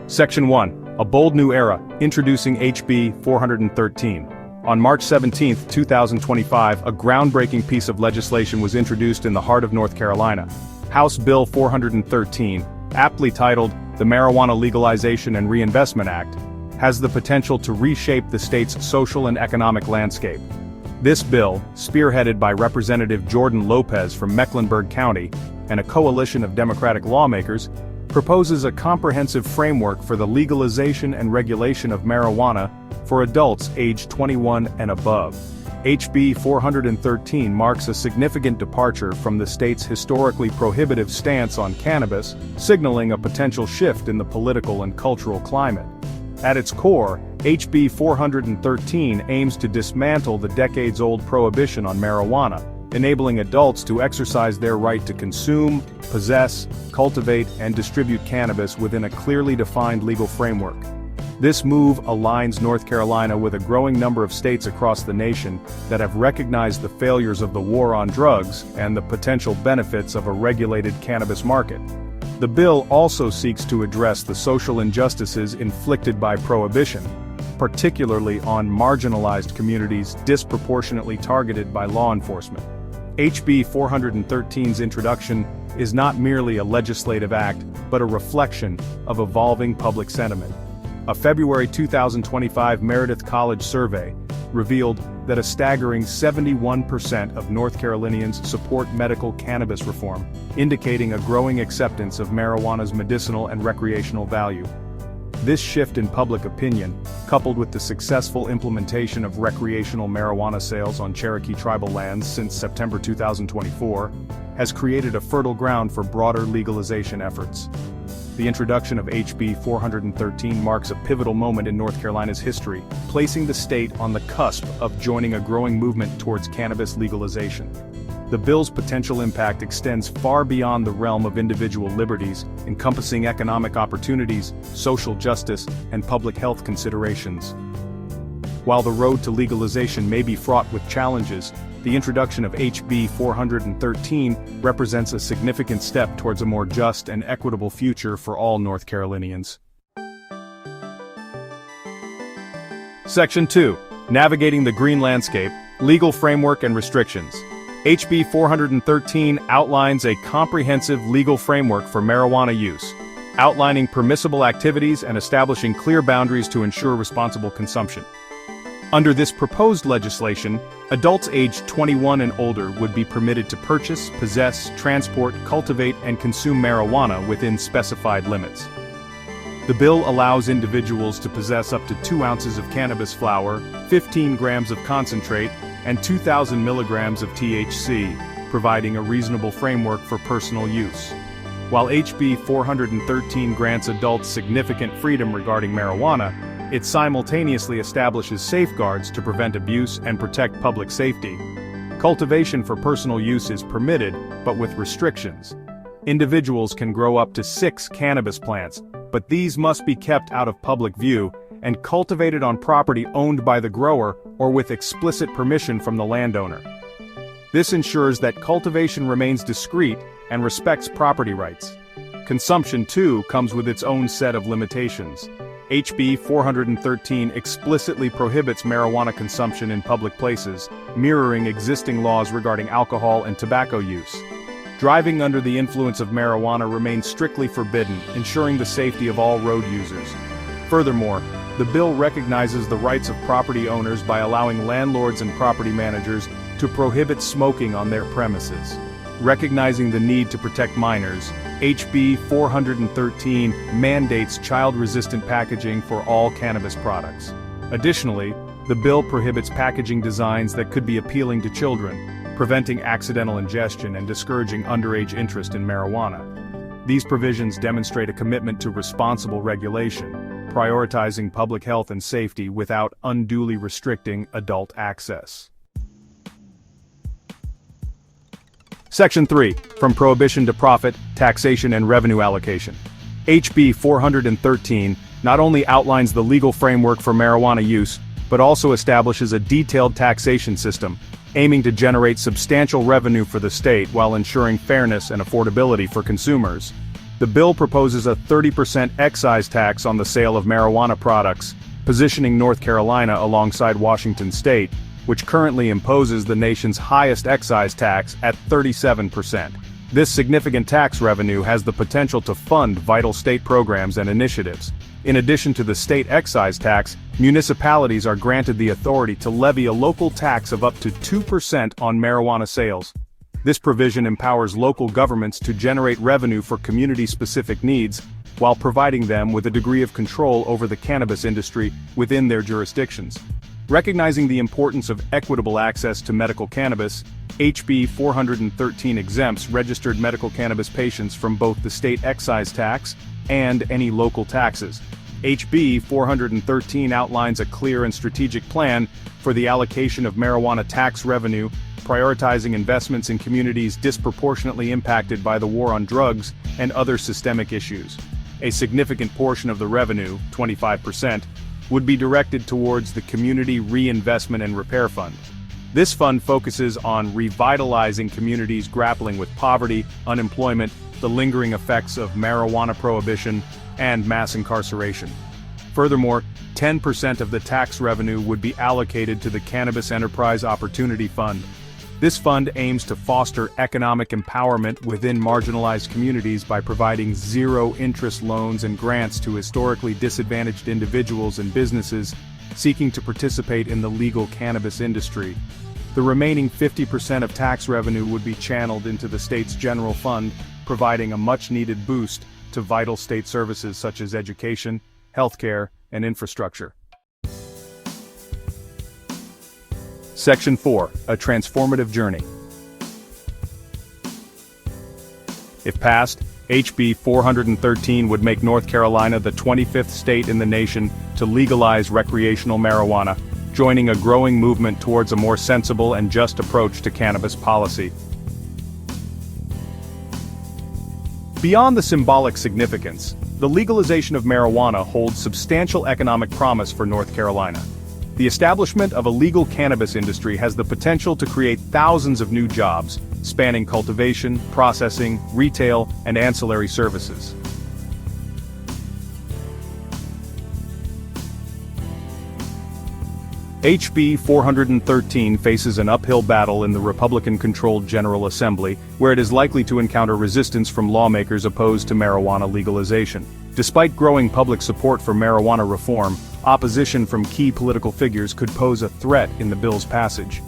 Section 1. A bold new era, introducing HB 413. On March 17, 2025, a groundbreaking piece of legislation was introduced in the heart of North Carolina. House Bill 413, aptly titled the Marijuana Legalization and Reinvestment Act, has the potential to reshape the state's social and economic landscape. This bill, spearheaded by Representative Jordan Lopez from Mecklenburg County and a coalition of Democratic lawmakers, proposes a comprehensive framework for the legalization and regulation of marijuana for adults aged 21 and above. HB 413 marks a significant departure from the state's historically prohibitive stance on cannabis, signaling a potential shift in the political and cultural climate. At its core, HB 413 aims to dismantle the decades-old prohibition on marijuana, enabling adults to exercise their right to consume, possess, cultivate, and distribute cannabis within a clearly defined legal framework. This move aligns North Carolina with a growing number of states across the nation that have recognized the failures of the war on drugs and the potential benefits of a regulated cannabis market. The bill also seeks to address the social injustices inflicted by prohibition, particularly on marginalized communities disproportionately targeted by law enforcement. HB 413's introduction is not merely a legislative act, but a reflection of evolving public sentiment. A February 2025 Meredith College survey revealed that a staggering 71% of North Carolinians support medical cannabis reform, indicating a growing acceptance of marijuana's medicinal and recreational value. This shift in public opinion, coupled with the successful implementation of recreational marijuana sales on Cherokee tribal lands since September 2024, has created a fertile ground for broader legalization efforts. The introduction of HB 413 marks a pivotal moment in North Carolina's history, placing the state on the cusp of joining a growing movement towards cannabis legalization. The bill's potential impact extends far beyond the realm of individual liberties, encompassing economic opportunities, social justice, and public health considerations. While the road to legalization may be fraught with challenges, the introduction of HB 413 represents a significant step towards a more just and equitable future for all North Carolinians. Section 2. Navigating the Green Landscape, Legal Framework and Restrictions. HB 413 outlines a comprehensive legal framework for marijuana use, outlining permissible activities and establishing clear boundaries to ensure responsible consumption. Under this proposed legislation, adults aged 21 and older would be permitted to purchase, possess, transport, cultivate, and consume marijuana within specified limits. The bill allows individuals to possess up to 2 ounces of cannabis flower, 15 grams of concentrate, and 2,000 milligrams of THC, providing a reasonable framework for personal use. While HB 413 grants adults significant freedom regarding marijuana, it simultaneously establishes safeguards to prevent abuse and protect public safety. Cultivation for personal use is permitted, but with restrictions. Individuals can grow up to 6 cannabis plants, but these must be kept out of public view and cultivated on property owned by the grower or with explicit permission from the landowner. This ensures that cultivation remains discreet and respects property rights. Consumption, too, comes with its own set of limitations. HB 413 explicitly prohibits marijuana consumption in public places, mirroring existing laws regarding alcohol and tobacco use. Driving under the influence of marijuana remains strictly forbidden, ensuring the safety of all road users. Furthermore, the bill recognizes the rights of property owners by allowing landlords and property managers to prohibit smoking on their premises. Recognizing the need to protect minors, HB 413 mandates child-resistant packaging for all cannabis products. Additionally, the bill prohibits packaging designs that could be appealing to children, preventing accidental ingestion and discouraging underage interest in marijuana. These provisions demonstrate a commitment to responsible regulation, prioritizing public health and safety without unduly restricting adult access. Section 3. From Prohibition to Profit, Taxation and Revenue Allocation. HB 413 not only outlines the legal framework for marijuana use, but also establishes a detailed taxation system, aiming to generate substantial revenue for the state while ensuring fairness and affordability for consumers. The bill proposes a 30% excise tax on the sale of marijuana products, positioning North Carolina alongside Washington state, which currently imposes the nation's highest excise tax at 37%. This significant tax revenue has the potential to fund vital state programs and initiatives. In addition to the state excise tax, municipalities are granted the authority to levy a local tax of up to 2% on marijuana sales. This provision empowers local governments to generate revenue for community-specific needs, while providing them with a degree of control over the cannabis industry within their jurisdictions. Recognizing the importance of equitable access to medical cannabis, HB 413 exempts registered medical cannabis patients from both the state excise tax and any local taxes. HB 413 outlines a clear and strategic plan for the allocation of marijuana tax revenue, prioritizing investments in communities disproportionately impacted by the war on drugs and other systemic issues. A significant portion of the revenue, 25%, would be directed towards the Community Reinvestment and Repair Fund. This fund focuses on revitalizing communities grappling with poverty, unemployment, the lingering effects of marijuana prohibition, and mass incarceration. Furthermore, 10% of the tax revenue would be allocated to the Cannabis Enterprise Opportunity Fund. This fund aims to foster economic empowerment within marginalized communities by providing zero-interest loans and grants to historically disadvantaged individuals and businesses seeking to participate in the legal cannabis industry. The remaining 50% of tax revenue would be channeled into the state's general fund, providing a much-needed boost to vital state services such as education, healthcare, and infrastructure. Section 4. A transformative journey. If passed, HB 413 would make North Carolina the 25th state in the nation to legalize recreational marijuana, joining a growing movement towards a more sensible and just approach to cannabis policy. Beyond the symbolic significance, the legalization of marijuana holds substantial economic promise for North Carolina. The establishment of a legal cannabis industry has the potential to create thousands of new jobs, spanning cultivation, processing, retail, and ancillary services. HB 413 faces an uphill battle in the Republican-controlled General Assembly, where it is likely to encounter resistance from lawmakers opposed to marijuana legalization. Despite growing public support for marijuana reform, opposition from key political figures could pose a threat in the bill's passage.